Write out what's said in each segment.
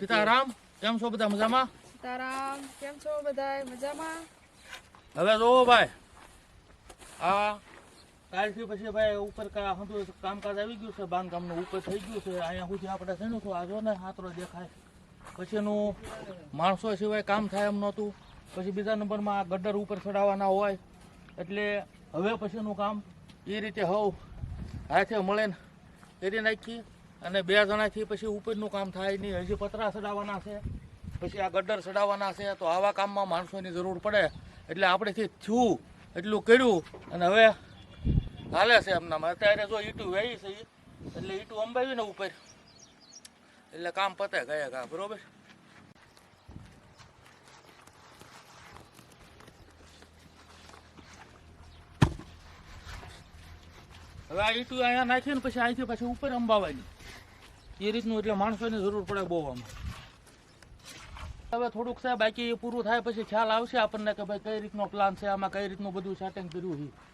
સીતારામ, કેમ છો બધા મજામાં? સીતારામ, કેમ છો બધા મજામાં? હવે જોવો ભાઈ, આ કાલથી પછી ભાઈ ઉપર કામકાજ આવી ગયું છે, બાંધકામનું ઉપર થઈ ગયું છે. અહીંયા સુધી આપણે થયું છું, આ જો ને હાથરો દેખાય. પછીનું માણસો સિવાય કામ થાય એમ નહોતું. પછી બીજા નંબરમાં આ ગટર ઉપર ચડાવવાના હોય, એટલે હવે પછીનું કામ એ રીતે હાથે મળીને કરી નાખીએ. અને 2 જણાથી પછી ઉપરનું કામ થાય નહીં. હજી પતરા ચડાવવાના છે, પછી આ ગટર ચડાવવાના છે. તો આવા કામમાં માણસોની જરૂર પડે, એટલે આપણેથી થયું એટલું કર્યું. અને હવે હાલે છે એમનામાં. અત્યારે જો ઈંટું વેઈ છે, એટલે ઈંટું અંબાવીને ઉપર, એટલે કામ પતે ગયા બરોબર. હવે આ ઈંટું અહીંયા નાખીને પછી અહીંથી પછી ઉપર અંબાવાની એ રીતનું, એટલે માણસોની જરૂર પડે બહુ આમાં. હવે થોડુંક છે બાકી, એ પૂરું થાય પછી ખ્યાલ આવશે આપણને કે ભાઈ કઈ રીતનો પ્લાન છે, આમાં કઈ રીતનું બધું સેટિંગ કર્યું છે.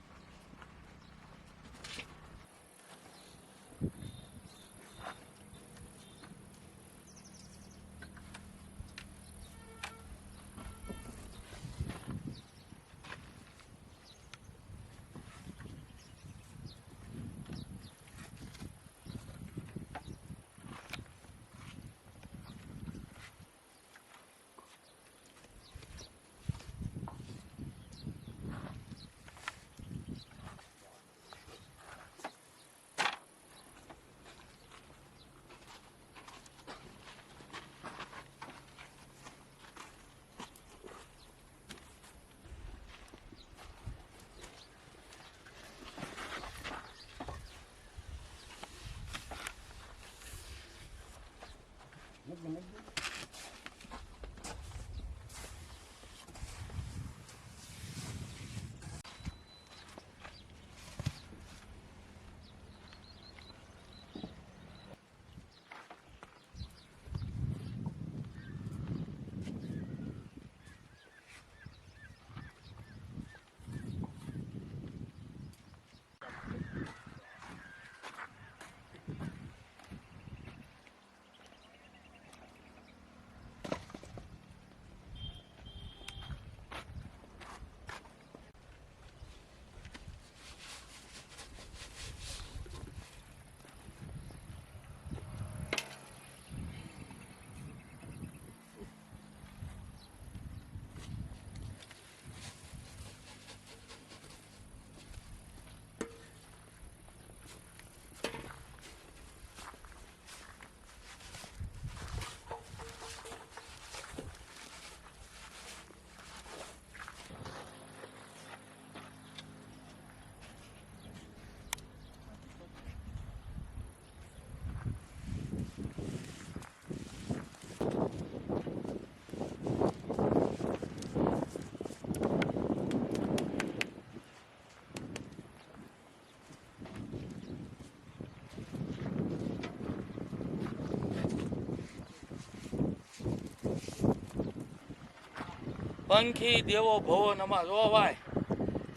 પંખી દેવો ભવો નમા. જો ભાઈ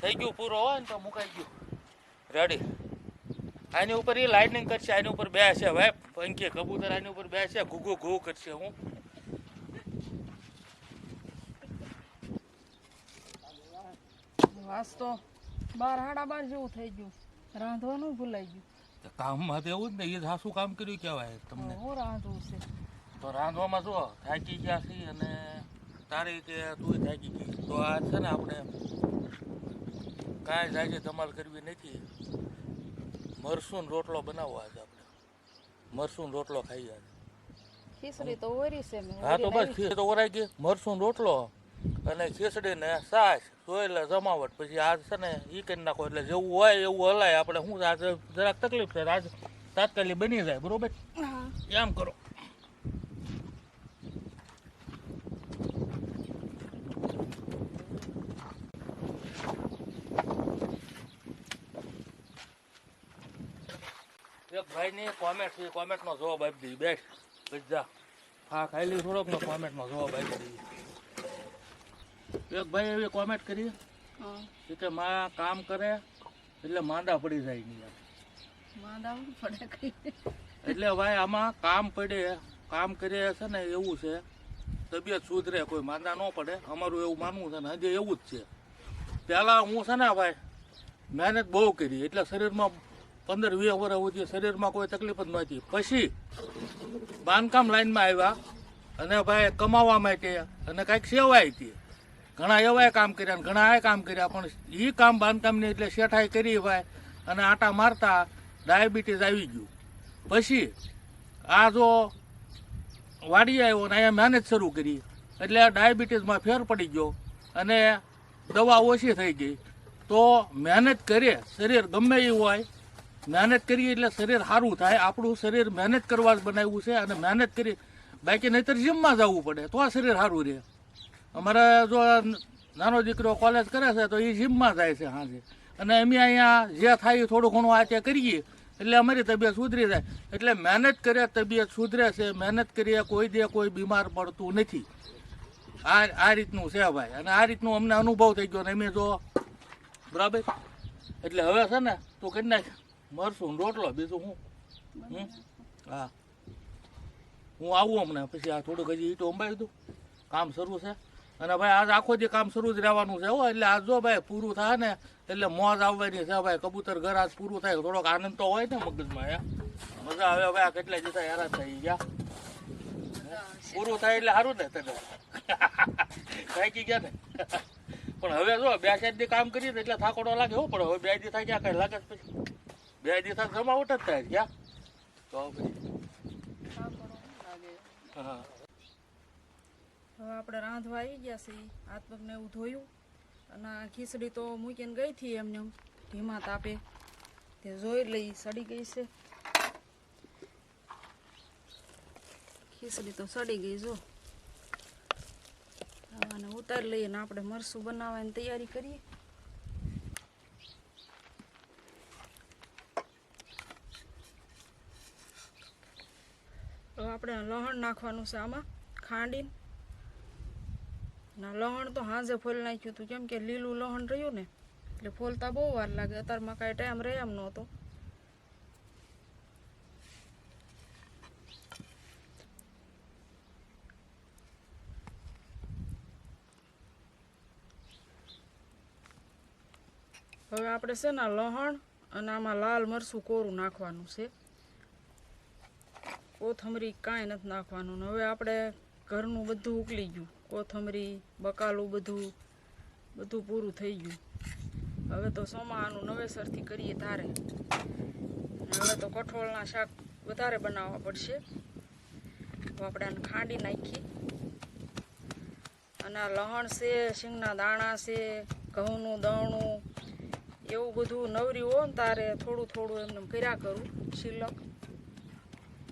થઈ ગયું પૂરો હોય ને તો મુકાઈ ગયું રેડી. આની ઉપર એ લાઇટનિંગ કરશે, આની ઉપર બે છે ભાઈ પંખી કબૂતર, આની ઉપર બે છે, ઘૂઘું ઘૂ કરશે. હું વાસ તો 12 સાડા 12 જેવું થઈ ગયું, રાંધવાનું ભૂલાઈ ગયું. કામમાં તો એવું જ ને, એ સાસુ કામ કર્યું કહેવાય તમને. હું રાંધવું છે તો રાંધવામાં જો થાકી ગયા છીએ, અને તારી કે તું થાકી ગઈ. તો આ છે ને આપણે કાંઈ જાજે ધમાલ કરવી નથી. મરસૂન રોટલો બનાવવો આજે આપણે. મરસૂન રોટલો ખાઈએ આજે. ખીચડી તો ઓરી છે મેં. હા તો બસ ખીચડી તો ઓરાઈ ગઈ. મરસૂન રોટલો અને ખીચડી ને છાશ જોઈ જમાવટ. પછી આજ છે ને એ કરી નાખો, એટલે જેવું હોય એવું હલાય. આપણે શું આજે જરાક તકલીફ છે, આજ તાત્કાલિક બની જાય બરોબર. એમ કરો. એક ભાઈની કોમેન્ટ છે, કોમેન્ટનો જવાબ આપી દઈએ. બેઠ જા, હા ખાઈ લઈ થોડોક નો કોમેન્ટનો જવાબ આપી દઈએ. એક ભાઈ એવી કોમેન્ટ કરી કે માં કામ કરે એટલે માંદા પડી જાય નહીં. માંદા પડે એટલે ભાઈ આમાં કામ પડે કામ કરીએ છે ને એવું છે, તબિયત સુધરે, કોઈ માંદા ન પડે, અમારું એવું માનવું છે ને હજી એવું જ છે. પહેલાં હું છે ને ભાઈ મહેનત બહુ કરી, એટલે શરીરમાં 15-20 વર્ષ સુધી શરીરમાં કોઈ તકલીફ જ નહોતી. પછી બાંધકામ લાઈનમાં આવ્યા અને ભાઈ કમાવા માટે અને કાંઈક સેવાય હતી. ઘણા એવાય કામ કર્યા ને ઘણા આ કામ કર્યા, પણ એ કામ બાંધકામની એટલે શેઠાઈ કરી ભાઈ, અને આટા મારતા ડાયાબિટીસ આવી ગયું. પછી આ જો વાડી આવ્યો ને અહીંયા મહેનત શરૂ કરી એટલે ડાયાબિટીસમાં ફેર પડી ગયો અને દવા ઓછી થઈ ગઈ. તો મહેનત કરીએ, શરીર ગમે એવું હોય, મહેનત કરીએ એટલે શરીર સારું થાય. આપણું શરીર મહેનત કરવા જ બનાવ્યું છે અને મહેનત કરી, બાકી નહીંતર જીમમાં જવું પડે તો આ શરીર સારું રહે. અમારે જો નાનો દીકરો કોલેજ કરે છે તો એ જીમમાં જાય છે સાંજે, અને અમે અહીંયા જે થાય એ થોડું ઘણું આ તે કરીએ એટલે અમારી તબિયત સુધરી જાય. એટલે મહેનત કરીએ તબિયત સુધરે છે, મહેનત કરીએ કોઈ દે કોઈ બીમાર પડતું નથી. આ રીતનું છે ભાઈ, અને આ રીતનું અમને અનુભવ થઈ ગયો ને અમે જો બરાબર. એટલે હવે છે ને તું કરી નાખ મરશું રોટલો, બીજું હું હા હું આવું હમણાં. પછી આ થોડુંક હજી ઈંટો અંબાવી દઉં, કામ શરૂ છે. અને ભાઈ આજ આખો દી કામ શરૂ જ રહેવાનું છે હો. એટલે આજ જો ભાઈ પૂરું થાય ને એટલે મોજ આવવાની છે ભાઈ. કબૂતર ઘર આજ પૂરું થાય, થોડોક આનંદ તો હોય ને મગજમાં. મજા આવે ભાઈ. આ કેટલા જતા હેરાન થઈ ગયા, પૂરું થાય એટલે સારું ને તને થાકી ગયા ને. પણ હવે જો 2-4 દી કામ કરીએ એટલે થાકોડો લાગે હો. પણ હવે 2 દી થાય ક્યાં કઈ લાગે જ? પછી 2 દી થાય જમાવટ જ થાય ક્યાં તો પછી હા. હવે આપણે રાંધવા આવી ગયા છે, હાથ પગને એવું ધોયું અને આ ખીચડી તો મૂકીને ગઈ હતી એમને એમ ધીમા તાપે. તે જોઈ લઈ સડી ગઈ છે ખીચડી, તો સડી ગઈ જો. અને ઉતારી લઈએ ને આપણે મરસું બનાવવાની તૈયારી કરીએ. હવે આપણે લહણ નાખવાનું છે આમાં, ખાંડીને. ના લહણ તો હાંજે ફોલ નાખ્યું હતું, કેમ કે લીલું લહણ રહ્યું ને એટલે ફોલતા બહુ વાર લાગે. અત્યારમાં કાંઈ ટાઈમ રહે એમ નહોતો. હવે આપણે છે ને લહણ અને આમાં લાલ મરચું કોરું નાખવાનું છે, કોથમરી કાંઈ નથી નાખવાનું. ને હવે આપણે ઘરનું બધું ઉકળી ગયું, કોથમરી બકાલું બધું પૂરું થઈ ગયું. હવે તો સોમાનું નવેસરથી કરીએ તારે. હવે તો કઠોળના શાક વધારે બનાવવા પડશે. તો આપણે આને ખાંડી નાખીએ. અને આ લહણ છે, શીંગના દાણા છે, ઘઉંનું દવણું, એવું બધું નવરી હોય ને તારે થોડું થોડું એમને કર્યા કરું શિલક.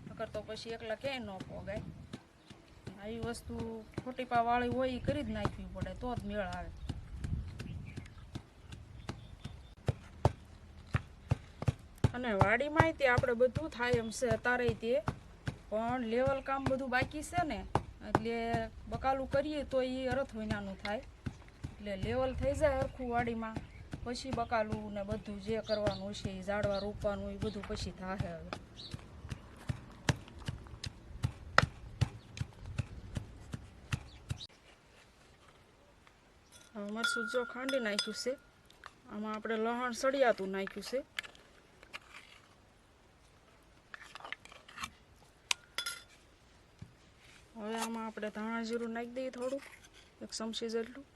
નકર તો પછી એકલા ક્યાંય ન પોગાય. આવી વસ્તુ ખોટીપા વાળી હોય એ કરી જ નાખવી પડે તો જ મેળ આવે. અને વાડીમાં તે આપણે બધું થાય એમ છે અત્યારે તે, પણ લેવલ કામ બધું બાકી છે ને, એટલે બકાલું કરીએ તો એ અરથ વિનાનું થાય. એટલે લેવલ થઈ જાય હરખું વાડીમાં, પછી બકાલું ને બધું જે કરવાનું છે એ ઝાડવા રોપવાનું એ બધું પછી થાય. હવે મરચું જો ખાંડી નાખ્યું છે, આમાં આપણે લહણ સળિયાતું નાખ્યું છે. હવે આમાં આપણે ધાણા જીરું નાખી દઈએ થોડું, 1 ચમચી જેટલું,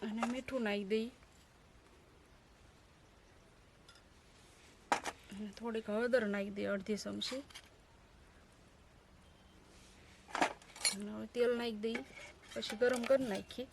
અને મીઠું નાખી દઈએ, અને થોડીક હળદર નાખી દઈએ 1/2 ચમચી, અને હવે તેલ નાખી દઈએ, પછી ગરમ કરી નાખીએ.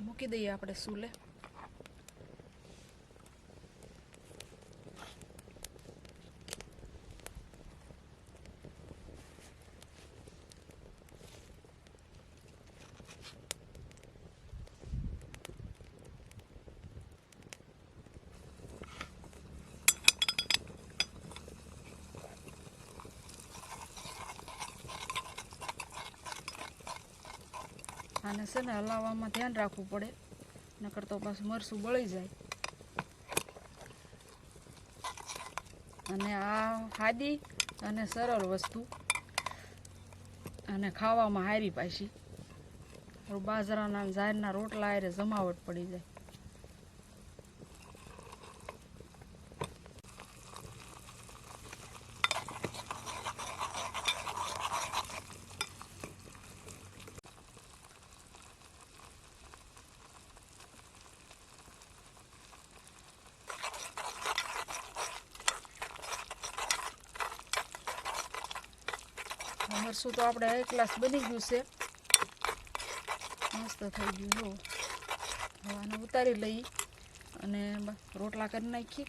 મૂકી દઈએ આપણે સૂલે. આને છે ને હલાવવામાં ધ્યાન રાખવું પડે, નકર તો પાછું મરચું બળી જાય. અને આ સાદી અને સરળ વસ્તુ, અને ખાવામાં હારી પાછી. બાજરાના ઝારના રોટલા હારે જમાવટ પડી જાય. મરચું તો આપણે એક ગ્લાસ બની ગયું છે, મસ્ત થઈ ગયું. જો હવે આને ઉતારી લઈ અને રોટલા કરી નાખી.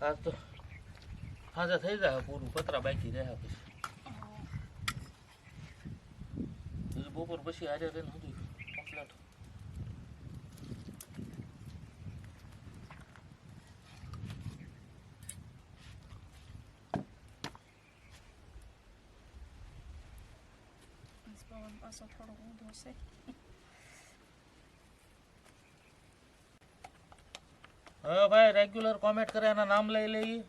આજ તો સાંજે થઈ જાય પૂરું, પતરા બાકી રહ્યા પછી બપોર પછી આજે રહીને હતું કમ્પ્લેટ. પાછો થોડો ઊંધો છે. હવે ભાઈ રેગ્યુલર કોમેન્ટ કરે એના નામ લઈ લઈએ.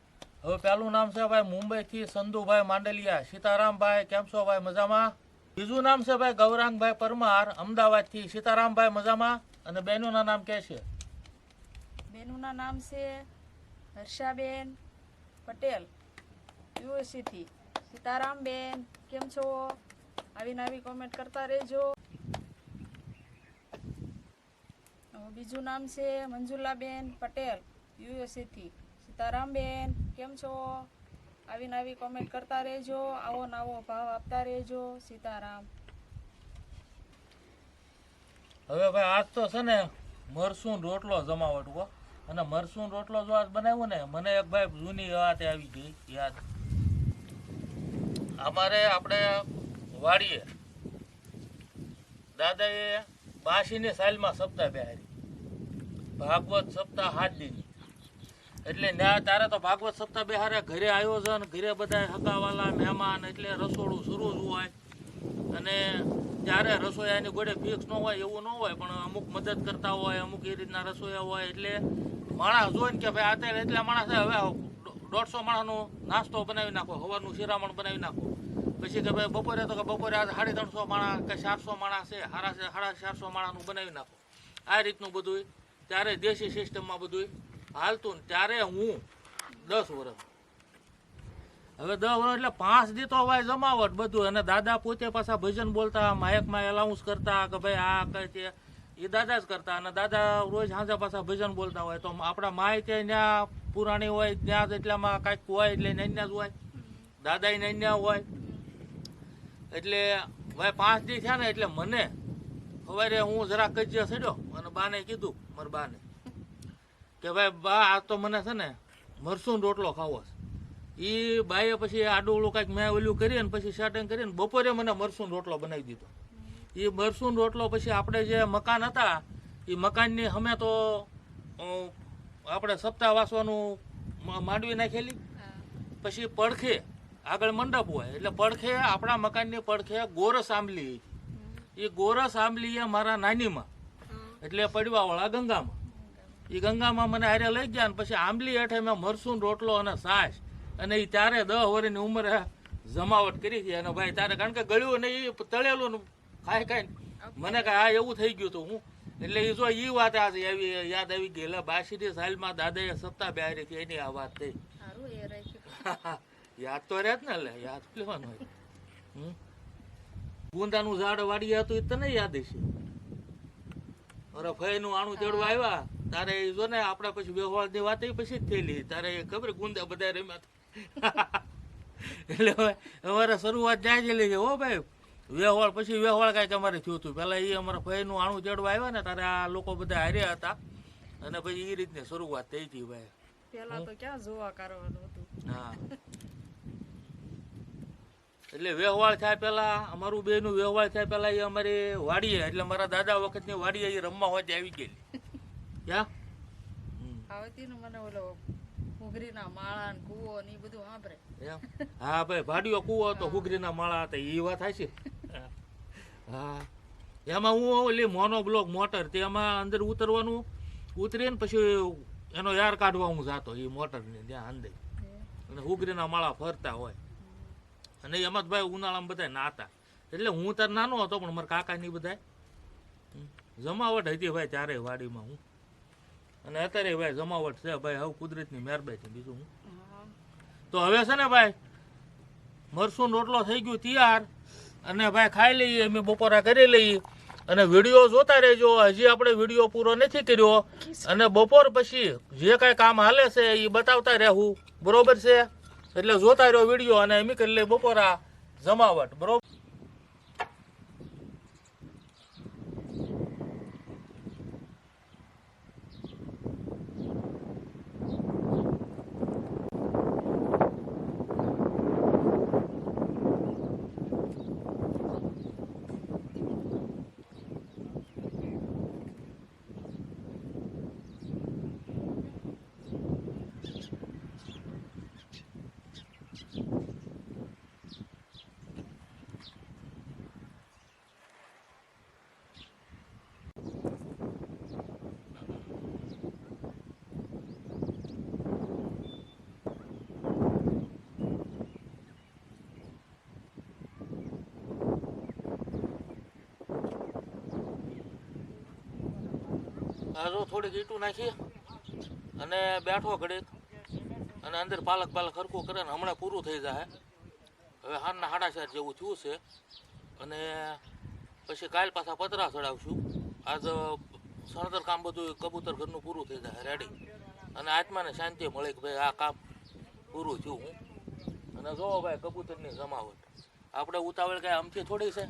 હવે પહેલું નામ છે ભાઈ મુંબઈથી સંધુભાઈ માંડલિયા. સીતારામભાઈ કેમ છો ભાઈ? મજામાં. બીજું નામ છે ભાઈ ગૌરાંગભાઈ પરમાર અમદાવાદથી. સીતારામભાઈ મજામાં. અને બેનુના નામ કે છે? બેનુના નામ છે હર્ષાબેન પટેલ યુએસસીથી. સીતારામબેન કેમ છો? આવીને આવી કોમેન્ટ કરતા રહેજો. બીજું નામ છે મંજુલાબેન પટેલ યુએસસીથી. સીતારામબેન કેમ છો? આવીને આવી કોમેન્ટ કરતા રહેજો. આવો ને આવો ભાવ આપતા રહેજો. સીતારામ. હવે ભાઈ આજ તો છે ને મરસૂન રોટલો જમાવટ હો. અને મરસૂન રોટલો જો આજ બનાવ્યો ને, મને એક ભાઈ જૂની વાત આવી ગઈ યાદ. અમારે આપણે વાડીએ દાદાએ 82ની સાલમાં સપ્તાહ બેહારી, ભાગવત સપ્તાહ 7 દિન. એટલે ત્યારે તો ભાગવત સપ્તાહ બેહારે, ઘરે આયોજન, ઘરે બધા હગાવાલા મહેમાન, એટલે રસોડું શરૂ જ હોય. અને ત્યારે રસોઈયાની ગોળે ફિક્સ ન હોય એવું ન હોય, પણ અમુક મદદ કરતા હોય, અમુક એ રીતના રસોઈયા હોય. એટલે માણસ જોઈને કે ભાઈ અત્યારે એટલા માણસ હવે 150 માણસનો નાસ્તો બનાવી નાખો, સવારનું શિરામણ બનાવી નાખો. પછી કે ભાઈ બપોરે તો કે બપોરે આજે 350 માણસ કે 400 માણસ છે, 450 માણસનું બનાવી નાખો. આ રીતનું બધું ત્યારે દેશી સિસ્ટમમાં બધું હાલતું. ત્યારે હું 10 વર્ષ, હવે 10 વર્ષ એટલે 5 દી તો ભાઈ જમાવટ બધું. અને દાદા પોતે પાછા ભજન બોલતા, માયકમાં એલાઉન્સ કરતા કે ભાઈ આ કઈ તે એ દાદા જ કરતા. અને દાદા રોજ સાંજે પાછા ભજન બોલતા હોય. તો આપણા માય ત્યાં ત્યાં પુરાણી હોય ત્યાં એટલામાં કાંઈક હોય એટલે નૈન્યા જ હોય, દાદા નૈન્યા હોય. એટલે ભાઈ 5 દી થયા ને એટલે મને સવારે હું જરાક કજિયા ચડ્યો અને બાને કીધું, મારા બાને, કે ભાઈ બા આ તો મને છે ને મરસૂન રોટલો ખાવો છે. એ બાઈએ પછી આડોળું કાંઈક મેં ઓલું કરી અને પછી સેટિંગ કરીને બપોરે મને મરસૂન રોટલો બનાવી દીધો. એ મરસૂન રોટલો પછી આપણે જે મકાન હતા એ મકાનની અમે તો આપણે સપ્તાહ વાસવાનું માંડવી નાખેલી. પછી પડખે આગળ મંડપ હોય એટલે પડખે આપણા મકાનની પડખે ગોરસ આંબલી. એ ગોરસ આંબલી એ મારા નાનીમાં એટલે પડવાવાળા ગંગામાં. એ ગંગામાં મને હારે લઈ ગયા ને પછી આંબલી હેઠે મેં મરસૂન રોટલો અને છાશ અને એ ત્યારે 10 વર્ષની ઉંમરે જમાવટ કરી હતી. અને ભાઈ ત્યારે કારણ કે ગળ્યું ને એ તળેલું ને ખાઈ ખાઈને મને કાંઈ આ એવું થઈ ગયું હતું હું. એટલે એ જો એ વાત આજે આવી યાદ આવી ગઈ. એટલે 82 સાલમાં દાદાએ સત્તા બેહારી હતી એની આ વાત થઈ. યાદ તો રહે જ ને, એટલે યાદ લેવાનું હોય. ગુંદાનું ઝાડ વાડી હતું એ તને યાદ હશે. અરે ફઈનું આણું તેડવા આવ્યા તારે એ જો ને આપણે પછી વ્યવહારની વાત પછી જ થયેલી. તારે ખબર ગુંદા બધા રમ્યા. એટલે અમારે શરૂઆત જાય ગયેલી છે હો ભાઈ. વ્યવહાર પછી વ્યવહાર કાંઈક અમારે થયું હતું. પહેલાં એ અમારા ફઈનું આણું તેડવા આવ્યા ને તારે આ લોકો બધા હાર્યા હતા અને પછી એ રીતની શરૂઆત થઈ હતી ભાઈ. પેલા તો ક્યાં જોવા કરવાનું હતું. હા એટલે વ્યવહાર થાય પેલા અમારું બેનું વ્યવહાર થાય પેલા એ અમારી વાડીએ એટલે મારા દાદા વખતની વાડીએ એ રમવા હોય આવી ગયેલી. ક્યાં આવતી ને મને ઓલો હુગરીના માળા ને કૂવો ને એ બધું સાંભળે. હા ભાઈ ભાડિયો કૂવો હતો, હુગરીના માળા હતા એ વાત થાય છે. હા એમાં હું ઓલી મોનો બ્લોક મોટર તેમાં અંદર ઉતરવાનું ઉતરીને પછી એનો યાર કાઢવા હું જાતો એ મોટરની ત્યાં અંદર અને હુગરીના માળા ફરતા હોય. અને એમાં જ ભાઈ ઉનાળામાં બધા નાતા. એટલે હું તાર નાનો હતો પણ મારા કાકાની બધા જમાવટ હતી ભાઈ ત્યારે વાડીમાં હું. અને અત્યારે ભાઈ જમાવટ છે ભાઈ હવે કુદરતની મહેરબાની બીજું હું. તો હવે છે ને ભાઈ મરસૂન રોટલો થઈ ગયું તૈયાર અને ભાઈ ખાઈ લઈએ અમે બપોરા કરી લઈએ. અને વિડીયો જોતા રહેજો. હજી આપણે વિડીયો પૂરો નથી કર્યો અને બપોર પછી જે કાંઈ કામ હાલે છે એ બતાવતા રહેવું બરોબર છે. એટલે જોતા રહ્યો વિડીયો અને એમ કરી લે બપોરા જમાવટ બરોબર. આ જો થોડીક ઈંટું નાખી અને બેઠો ઘડીક અને અંદર પાલક હરખું કરે ને હમણાં પૂરું થઈ જાય. હવે હારના 4:30 જેવું થયું છે અને પછી કાલ પાછા પતરા ચડાવશું. આજ સણતર કામ બધું કબૂતર ઘરનું પૂરું થઈ જાય રેડી અને આત્માને શાંતિ મળે કે ભાઈ આ કામ પૂરું થયું હું. અને જોવો ભાઈ કબૂતરની જમાવટ આપણે ઉતાવળ કાંઈ આમથી થોડી છે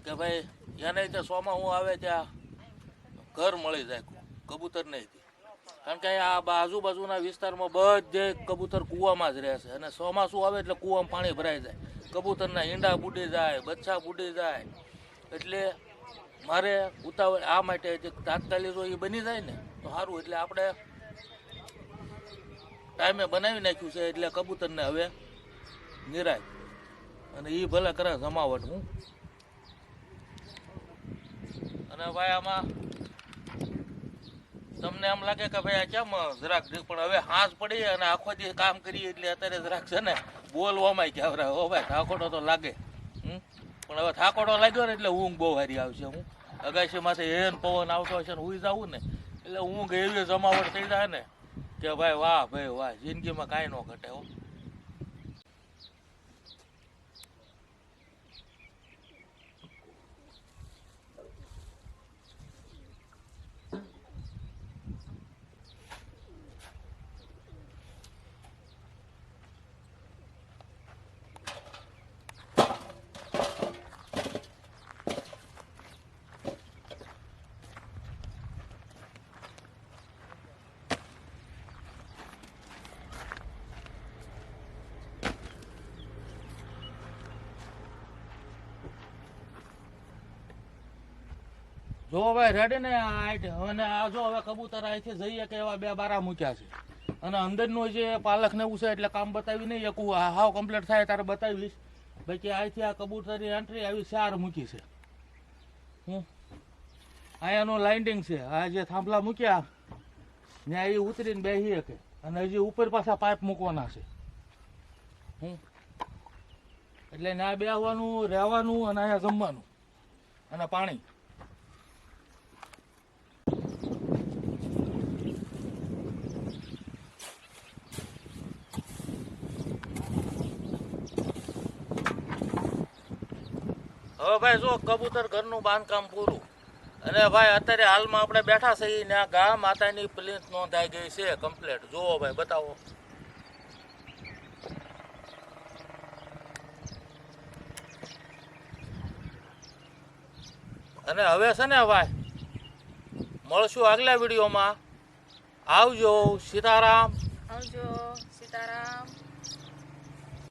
કે ભાઈ એને ત્યાં સોમાં હું આવે ત્યાં ઘર મળી જાય કબૂતર નહીં. કારણ કે આ આજુબાજુના વિસ્તારમાં બધે કબૂતર કૂવામાં જ રહે છે અને ચોમાસું આવે એટલે કૂવામાં પાણી ભરાઈ જાય. કબૂતરના ઈંડા બુડી જાય, બચ્ચા બુડી જાય. એટલે મારે ઉતાવળ આ માટે જે તાત્કાલિક જો એ બની જાય ને તો સારું. એટલે આપણે ટાઈમે બનાવી નાખ્યું છે એટલે કબૂતરને હવે નિરાય અને એ ભલે કરે જમાવટ હું. અને ભાઈ આમાં તમને એમ લાગે કે ભાઈ આ કેમ જરાક પણ હવે હાંસ પડી અને આખો દિવસ કામ કરીએ એટલે અત્યારે જરાક છે ને બોલવામાં ક્યાં હો ભાઈ થાકોટો તો લાગે. પણ હવે થાકોટો લાગ્યો ને એટલે ઊંઘ બહુ સારી આવશે. હું અગાશીમાંથી હેન પવન આવતો હશે ને હુઈ જાવું ને એટલે ઊંઘ એવી જમાવટ થઈ જાય ને કે ભાઈ વાહ જિંદગીમાં કાંઈ ન ઘટે હો. જો ભાઈ રેડી ને અને આ જો હવે કબૂતર અહીંથી જઈએ કે એવા 2 બારા મૂક્યા છે અને અંદરનું જે પાલક ને એવું છે એટલે કામ બતાવી નહીં એકું હાવ કમ્પ્લીટ થાય ત્યારે બતાવીશ. બાકી અહીંથી આ કબૂતરની એન્ટ્રી આવી 4 મૂકી છે. અહીંયાનું લાઇન્ડિંગ છે. આ જે થાંભલા મૂક્યા ત્યાં એ ઉતરીને બેસી શકે અને હજી ઉપર પાછા પાઇપ મૂકવાના છે. એટલે ત્યાં બેસવાનું, રહેવાનું અને અહીંયા જમવાનું અને પાણી. હવે ભાઈ જો કબૂતર ઘરનું બાંધકામ પૂરું અને ભાઈ અત્યારે હાલમાં આપણે બેઠા છીએ ને આ ગા માતાની પ્લિન્થ નોંધાઈ ગઈ છે કમ્પ્લીટ. જુઓ ભાઈ, બતાવો. અને હવે છે ને ભાઈ મળશું આગલા વિડીયોમાં. આવજો. સીતારામ.